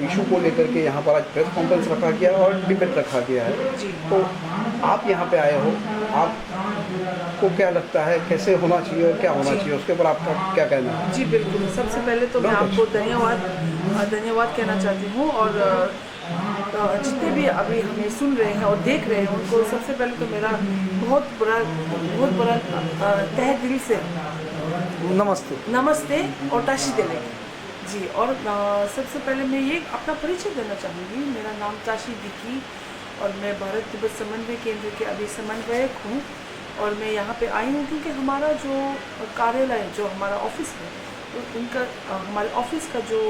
Issue को लेकर के यहाँ पर आज प्रेस कॉन्फ्रेंस रखा गया और डिबेट रखा गया है। जी। तो आप यहाँ पे आए हो, आपको क्या लगता है कैसे होना चाहिए और क्या होना चाहिए, उसके ऊपर आपका क्या कहना है? जी बिल्कुल, सबसे पहले तो मैं आपको धन्यवाद कहना चाहती हूँ, और जितने भी अभी हमें सुन रहे हैं और देख रहे हैं उनको सबसे पहले तो मेरा बहुत बड़ा तहे दिल से नमस्ते और ताशी देने जी। और सबसे पहले मैं ये अपना परिचय देना चाहूँगी। मेरा नाम ताशी दिकी और मैं भारत तिब्बत समन्वय केंद्र के अभी समन्वयक हूँ, और मैं यहाँ पे आई हूँ क्योंकि हमारा जो कार्यालय, जो हमारा ऑफिस है, तो उनका हमारे ऑफिस का जो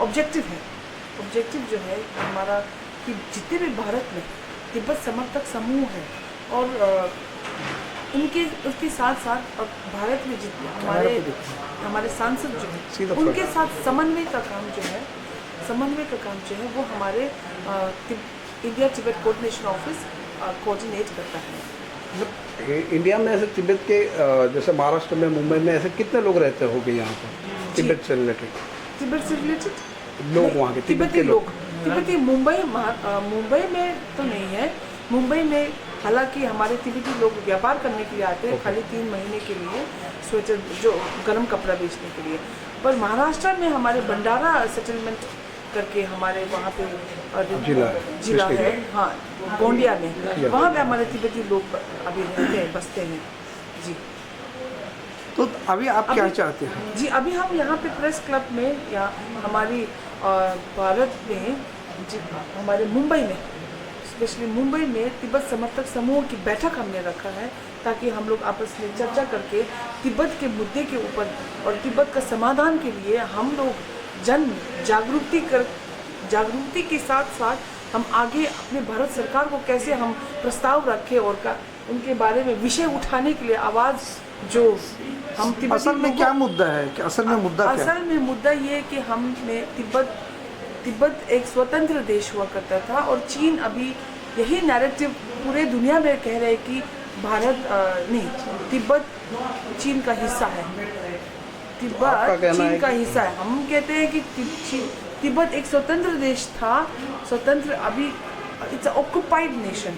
ऑब्जेक्टिव जो है हमारा, कि जितने भी भारत में तिब्बत समर्थक समूह है और उसके साथ साथ अब भारत में जितने हमारे सांसद जो हैं उनके साथ समन्वय का काम जो है वो हमारे India Tibet coordination office coordinate करता है। इंडिया में ऐसे तिब्बत के जैसे महाराष्ट्र में, मुंबई में ऐसे कितने लोग रहते होंगे यहाँ पर तिब्बत से रिलेटेड लोग, वहाँ के तिब्बती लोग? तिब्बती मुंबई में तो नहीं है। मुंबई में हालांकि हमारे तिब्बती लोग व्यापार करने के लिए आते हैं, खाली 3 महीने के लिए, स्वेटर जो गर्म कपड़ा बेचने के लिए। पर महाराष्ट्र में हमारे भंडारा सेटलमेंट करके हमारे वहाँ पे जिला है, हाँ, गोंडिया में, वहाँ पे हमारे तिब्बती लोग अभी रहते हैं, बसते हैं जी। तो अभी आप क्या चाहते हैं? जी, अभी हम यहाँ पे प्रेस क्लब में या हमारी भारत में हमारे मुंबई में, स्पेशली मुंबई में तिब्बत समर्थक समूह की बैठक हमने रखा है, ताकि हम लोग आपस में चर्चा करके तिब्बत के मुद्दे के ऊपर और तिब्बत का समाधान के लिए हम लोग जागरूकता के साथ साथ हम आगे अपने भारत सरकार को कैसे हम प्रस्ताव रखें और उनके बारे में विषय उठाने के लिए आवाज़ जो हम असल में क्या मुद्दा है? असल में मुद्दा ये है कि तिब्बत एक स्वतंत्र देश हुआ करता था, और चीन अभी यही नैरेटिव पूरे दुनिया में कह रहे हैं कि तिब्बत चीन का हिस्सा है। तिब्बत चीन का हिस्सा है। हम कहते हैं कि तिब्बत एक स्वतंत्र देश था, अभी इट्स ऑक्युपाइड नेशन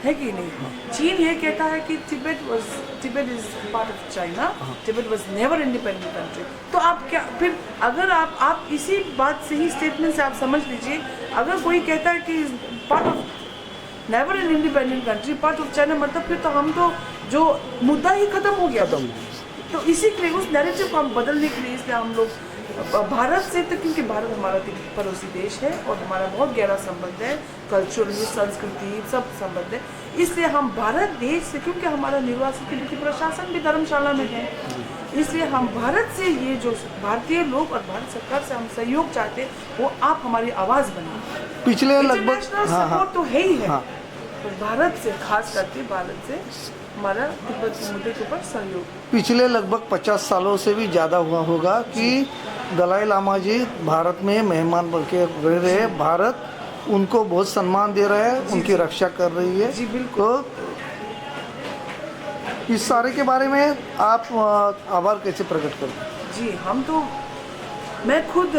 है कि नहीं? चीन ये कहता है कि Tibet is part of China, Tibet was never independent country. तो आप क्या फिर, अगर आप इसी बात से ही स्टेटमेंट से आप समझ लीजिए, अगर कोई कहता है कि part of never an independent country, part of China, मतलब फिर तो हम तो जो मुद्दा ही खत्म हो गया। तो इसी के लिए उस नैरेटिव को हम बदलने के लिए, इसलिए हम लोग भारत से, तो क्योंकि भारत हमारा पड़ोसी देश है और हमारा बहुत गहरा संबंध है, कल्चरली, संस्कृति सब संबंध है, इसलिए हम भारत देश से, क्योंकि हमारा निर्वासित प्रशासन भी धर्मशाला में है, इसलिए हम भारत से ये जो भारतीय लोग और भारत सरकार से हम सहयोग चाहते हैं, वो आप हमारी आवाज़ बने। पिछले लगभग सपोर्ट तो है ही है, तो भारत से, खास करके भारत से हमारा तिब्बत के मुद्दे के ऊपर सहयोग। पिछले लगभग 50 सालों से भी ज़्यादा हुआ होगा कि दलाई लामा जी भारत में मेहमान बन के रह रहे हैं, भारत उनको बहुत सम्मान दे रहा है, उनकी रक्षा कर रही है। जी बिल्कुल। तो इस सारे के बारे में आप आभार कैसे प्रकट करते हैं? जी, मैं खुद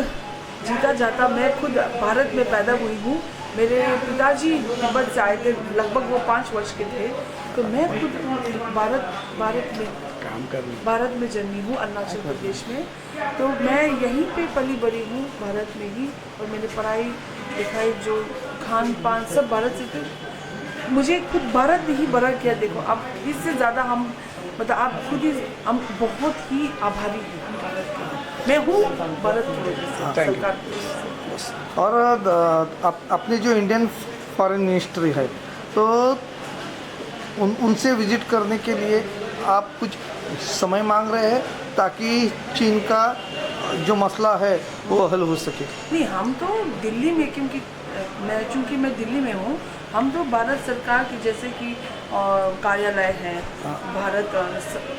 भारत में पैदा हुई हूँ। मेरे पिताजी तिब्बत से आए थे, लगभग वो 5 वर्ष के थे, तो मैं खुद भारत में जन्मी हूँ, अरुणाचल प्रदेश में। तो मैं यहीं पे पली बड़ी हूँ, भारत में ही, और मैंने पढ़ाई लिखाई जो खान पान सब भारत से, तो मुझे खुद भारत ने ही बड़ा किया। देखो, अब इससे ज़्यादा हम आप खुद ही, हम बहुत ही आभारी हैं भारत के। मैं हूँ भारत की वजह से, सरकार की। और अपनी जो इंडियन फॉरेन मिनिस्ट्री है, तो उनसे विजिट करने के लिए आप कुछ समय मांग रहे हैं ताकि चीन का जो मसला है वो हल हो सके? नहीं, हम तो दिल्ली में, चूँकि मैं दिल्ली में हूँ, हम तो भारत सरकार की, जैसे कि कार्यालय है, भारत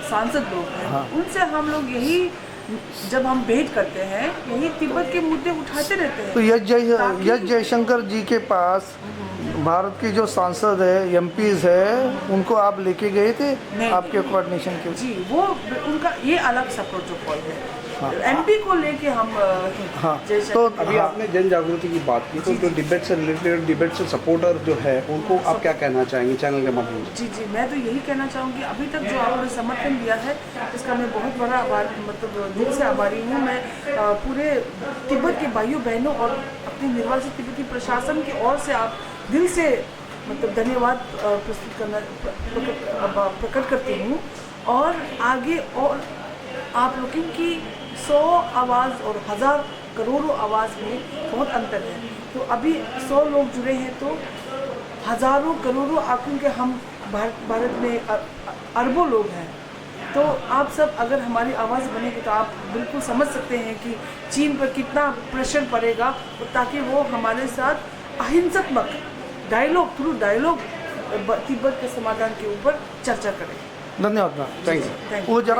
सांसद लोग हैं, उनसे हम लोग यही, जब हम भेंट करते हैं, यही तिब्बत के मुद्दे उठाते रहते हैं। तो यश जयशंकर जी के पास भारत के जो सांसद है, एमपीज है, उनको आप लेके गए थे आपके कोऑर्डिनेशन के? जी, वो उनका ये अलग सा प्रोटोकॉल है। एमपी को लेके हम हाँ, जैसे तो अभी आपने जन जागृति की बात की, तो जो डिबेट से रिलेटेड, डिबेट से सपोर्टर जो है, उनको आप क्या कहना चाहेंगे चैनल के माध्यम से? जी, मैं तो यही कहना चाहूँगी, अभी तक जो आपने समर्थन दिया है इसका मैं बहुत बड़ा आभार, मतलब दिल से आभारी हूँ। मैं पूरे तिब्बत के भाइयों बहनों और अपनी निर्वासित तिब्बती प्रशासन की ओर से आप दिल से मतलब धन्यवाद प्रकट करती हूँ। और आगे और आप लोगों की 100 आवाज़ और 1000 करोड़ों आवाज़ में बहुत अंतर है। तो अभी 100 लोग जुड़े हैं तो हज़ारों करोड़ों आंकड़ों के हम भारत में अरबों लोग हैं। तो आप सब अगर हमारी आवाज़ बनेगी तो आप बिल्कुल समझ सकते हैं कि चीन पर कितना प्रेशर पड़ेगा, ताकि वो हमारे साथ अहिंसात्मक डायलॉग थ्रू डायलॉग तिब्बत के समाधान के ऊपर चर्चा करें। धन्यवाद। Thank you. वो जरा